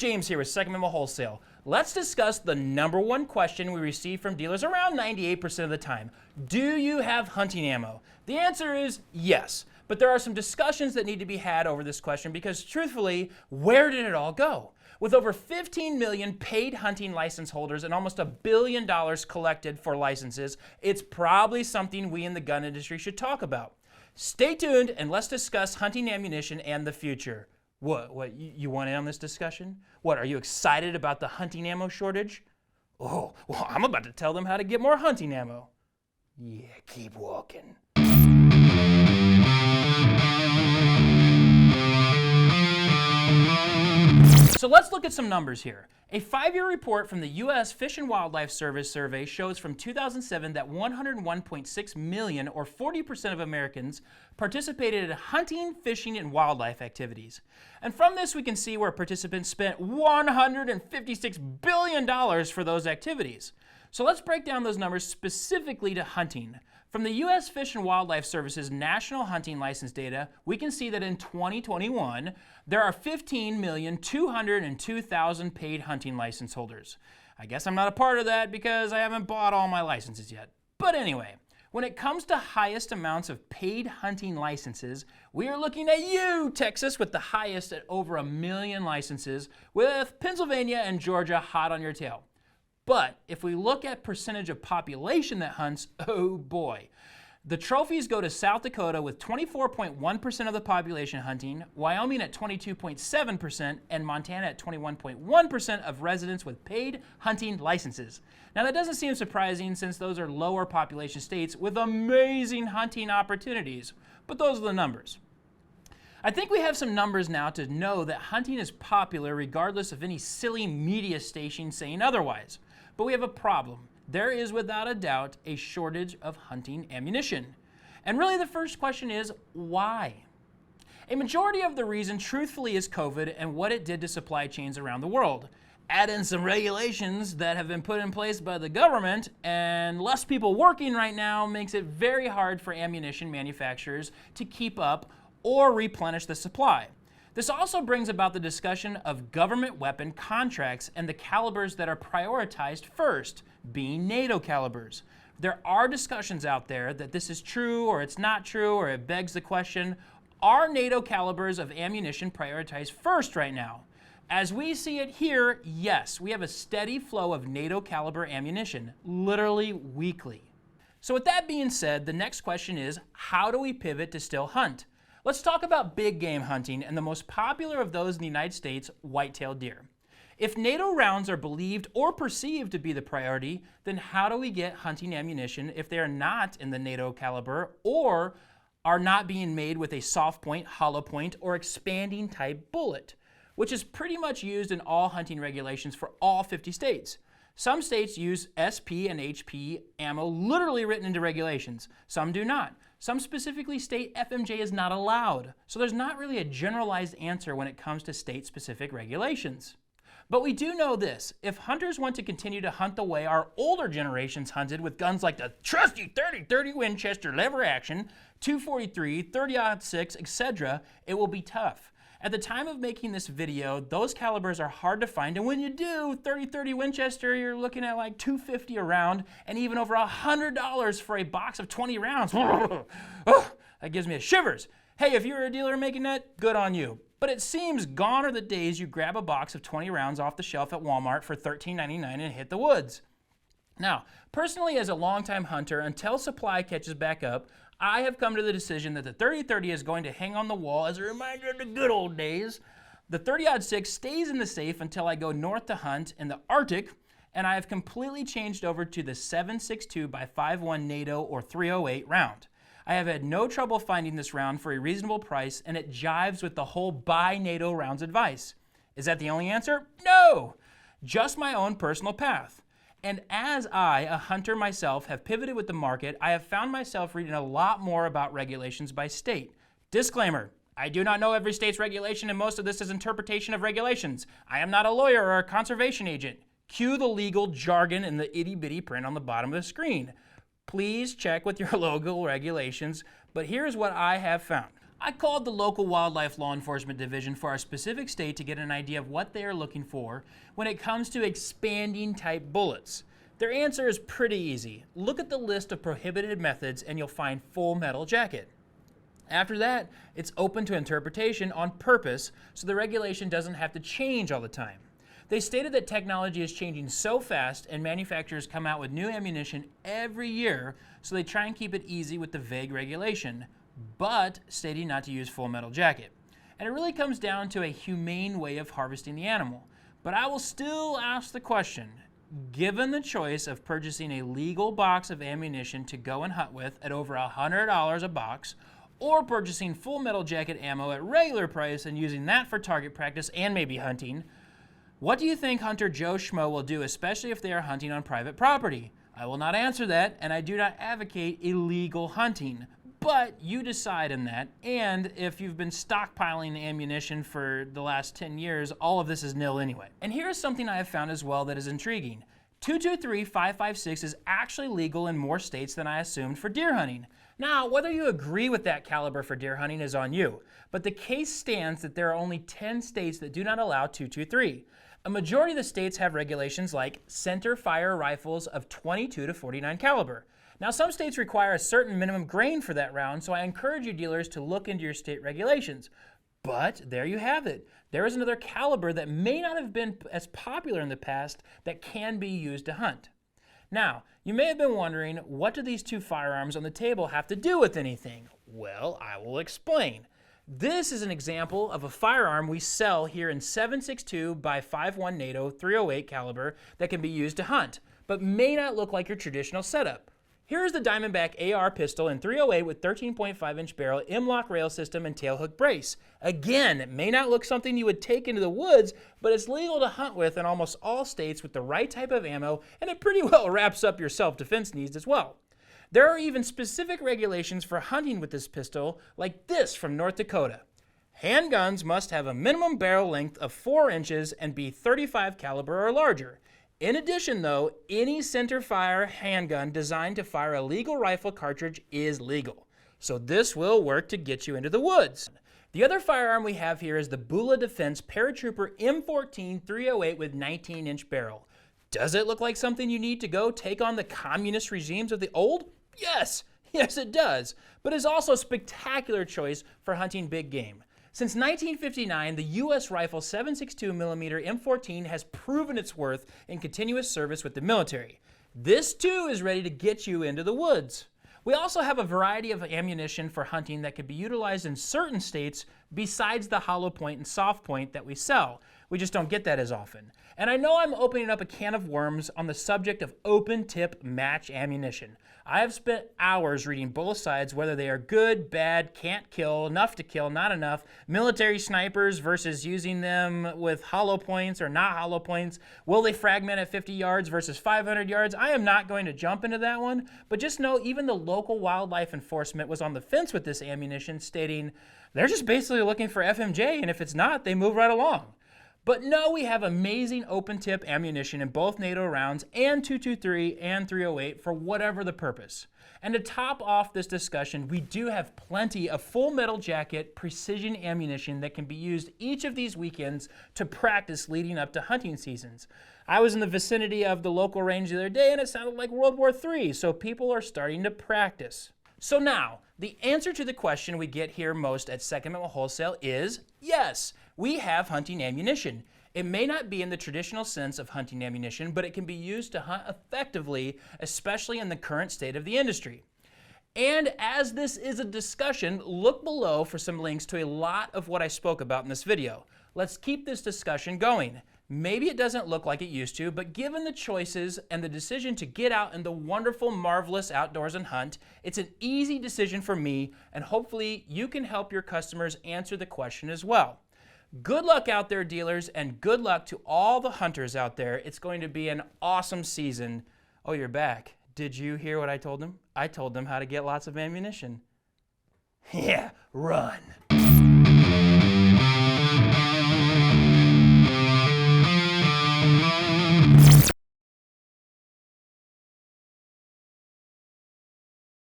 James here with Amendment Wholesale. Let's discuss the number one question we receive from dealers around 98% of the time. Do you have hunting ammo? The answer is yes, but there are some discussions that need to be had over this question because truthfully, where did it all go? With over 15 million paid hunting license holders and almost $1 billion collected for licenses, it's probably something we in the gun industry should talk about. Stay tuned and let's discuss hunting ammunition and the future. What, you want in on this discussion? What, are you excited about the hunting ammo shortage? Oh, well, I'm about to tell them how to get more hunting ammo. Yeah, keep walking. So let's look at some numbers here. A 5-year report from the U.S. Fish and Wildlife Service survey shows from 2007 that 101.6 million, or 40% of Americans, participated in hunting, fishing, and wildlife activities. And from this we can see where participants spent $156 billion for those activities. So let's break down those numbers specifically to hunting. From the U.S. Fish and Wildlife Service's national hunting license data, we can see that in 2021, there are 15,202,000 paid hunting license holders. I guess I'm not a part of that because I haven't bought all my licenses yet. But anyway, when it comes to highest amounts of paid hunting licenses, we are looking at you, Texas, with the highest at over 1 million licenses, with Pennsylvania and Georgia hot on your tail. But if we look at percentage of population that hunts, oh boy. The trophies go to South Dakota with 24.1% of the population hunting, Wyoming at 22.7%, and Montana at 21.1% of residents with paid hunting licenses. Now that doesn't seem surprising since those are lower population states with amazing hunting opportunities, but those are the numbers. I think we have some numbers now to know that hunting is popular regardless of any silly media station saying otherwise. But we have a problem. There is without a doubt a shortage of hunting ammunition. And really the first question is, why? A majority of the reason truthfully is COVID and what it did to supply chains around the world. Add in some regulations that have been put in place by the government, and less people working right now makes it very hard for ammunition manufacturers to keep up or replenish the supply. This also brings about the discussion of government weapon contracts and the calibers that are prioritized first, being NATO calibers. There are discussions out there that this is true or it's not true, or it begs the question, are NATO calibers of ammunition prioritized first right now? As we see it here, yes, we have a steady flow of NATO caliber ammunition, literally weekly. So with that being said, the next question is, how do we pivot to still hunt? Let's talk about big game hunting and the most popular of those in the United States, white-tailed deer. If NATO rounds are believed or perceived to be the priority, then how do we get hunting ammunition if they are not in the NATO caliber or are not being made with a soft point, hollow point, or expanding type bullet, which is pretty much used in all hunting regulations for all 50 states. Some states use SP and HP ammo literally written into regulations. Some do not. Some specifically state FMJ is not allowed. So there's not really a generalized answer when it comes to state-specific regulations. But we do know this. If hunters want to continue to hunt the way our older generations hunted with guns like the trusty 30-30 Winchester lever action, 243, 30-06, etc., it will be tough. At the time of making this video, those calibers are hard to find, and when you do, 30-30 Winchester, you're looking at like $250 a round, and even over $100 for a box of 20 rounds. Oh, that gives me a shivers. Hey, if you're a dealer making that, good on you. But it seems gone are the days you grab a box of 20 rounds off the shelf at Walmart for $13.99 and hit the woods. Now, personally as a longtime hunter, until supply catches back up, I have come to the decision that the 30-30 is going to hang on the wall as a reminder of the good old days. The 30-06 stays in the safe until I go north to hunt in the Arctic, and I have completely changed over to the 7.62 by 5.1 NATO or 308 round. I have had no trouble finding this round for a reasonable price, and it jives with the whole buy NATO rounds advice. Is that the only answer? No! Just my own personal path. And as I, a hunter myself, have pivoted with the market, I have found myself reading a lot more about regulations by state. Disclaimer, I do not know every state's regulation, and most of this is interpretation of regulations. I am not a lawyer or a conservation agent. Cue the legal jargon in the itty-bitty print on the bottom of the screen. Please check with your local regulations, but here's what I have found. I called the local wildlife law enforcement division for our specific state to get an idea of what they are looking for when it comes to expanding type bullets. Their answer is pretty easy. Look at the list of prohibited methods and you'll find full metal jacket. After that, it's open to interpretation on purpose, so the regulation doesn't have to change all the time. They stated that technology is changing so fast and manufacturers come out with new ammunition every year, so they try and keep it easy with the vague regulation, but stating not to use full metal jacket. And it really comes down to a humane way of harvesting the animal. But I will still ask the question, given the choice of purchasing a legal box of ammunition to go and hunt with at over $100 a box, or purchasing full metal jacket ammo at regular price and using that for target practice and maybe hunting, what do you think Hunter Joe Schmo will do, especially if they are hunting on private property? I will not answer that, and I do not advocate illegal hunting. But you decide in that, and if you've been stockpiling ammunition for the last 10 years, all of this is nil anyway. And here's something I have found as well that is intriguing. 223-556 is actually legal in more states than I assumed for deer hunting. Now, whether you agree with that caliber for deer hunting is on you, but the case stands that there are only 10 states that do not allow 223. A majority of the states have regulations like center fire rifles of 22 to 49 caliber. Now, some states require a certain minimum grain for that round, so I encourage you dealers to look into your state regulations. But there you have it. There is another caliber that may not have been as popular in the past that can be used to hunt. Now, you may have been wondering, what do these two firearms on the table have to do with anything? Well, I will explain. This is an example of a firearm we sell here in 7.62 by 5.1 NATO 308 caliber that can be used to hunt, but may not look like your traditional setup. Here's the Diamondback AR pistol in 308 with 13.5-inch barrel, M-lock rail system, and tailhook brace. Again, it may not look something you would take into the woods, but it's legal to hunt with in almost all states with the right type of ammo, and it pretty well wraps up your self-defense needs as well. There are even specific regulations for hunting with this pistol, like this from North Dakota. Handguns must have a minimum barrel length of 4 inches and be .35 caliber or larger. In addition, though, any center-fire handgun designed to fire a legal rifle cartridge is legal. So this will work to get you into the woods. The other firearm we have here is the Bula Defense Paratrooper M14 308 with 19-inch barrel. Does it look like something you need to go take on the communist regimes of the old? Yes, it does. But it's also a spectacular choice for hunting big game. Since 1959, the U.S. rifle 7.62mm M14 has proven its worth in continuous service with the military. This too is ready to get you into the woods. We also have a variety of ammunition for hunting that can be utilized in certain states besides the hollow point and soft point that we sell. We just don't get that as often. And I know I'm opening up a can of worms on the subject of open tip match ammunition. I have spent hours reading both sides, whether they are good, bad, can't kill, enough to kill, not enough, military snipers versus using them with hollow points or not hollow points. Will they fragment at 50 yards versus 500 yards? I am not going to jump into that one, but just know even the local wildlife enforcement was on the fence with this ammunition, stating they're just basically looking for FMJ, and if it's not, they move right along. But no, we have amazing open tip ammunition in both NATO rounds and 223 and 308 for whatever the purpose. And to top off this discussion, we do have plenty of full metal jacket precision ammunition that can be used each of these weekends to practice leading up to hunting seasons. I was in the vicinity of the local range the other day and it sounded like World War III, so people are starting to practice. So now, the answer to the question we get here most at Second Amendment Wholesale is yes, we have hunting ammunition. It may not be in the traditional sense of hunting ammunition, but it can be used to hunt effectively, especially in the current state of the industry. And as this is a discussion, look below for some links to a lot of what I spoke about in this video. Let's keep this discussion going. Maybe it doesn't look like it used to, but given the choices and the decision to get out in the wonderful, marvelous outdoors and hunt, it's an easy decision for me, and hopefully you can help your customers answer the question as well. Good luck out there, dealers, and good luck to all the hunters out there. It's going to be an awesome season. Oh, you're back. Did you hear what I told them? I told them how to get lots of ammunition. Yeah, run.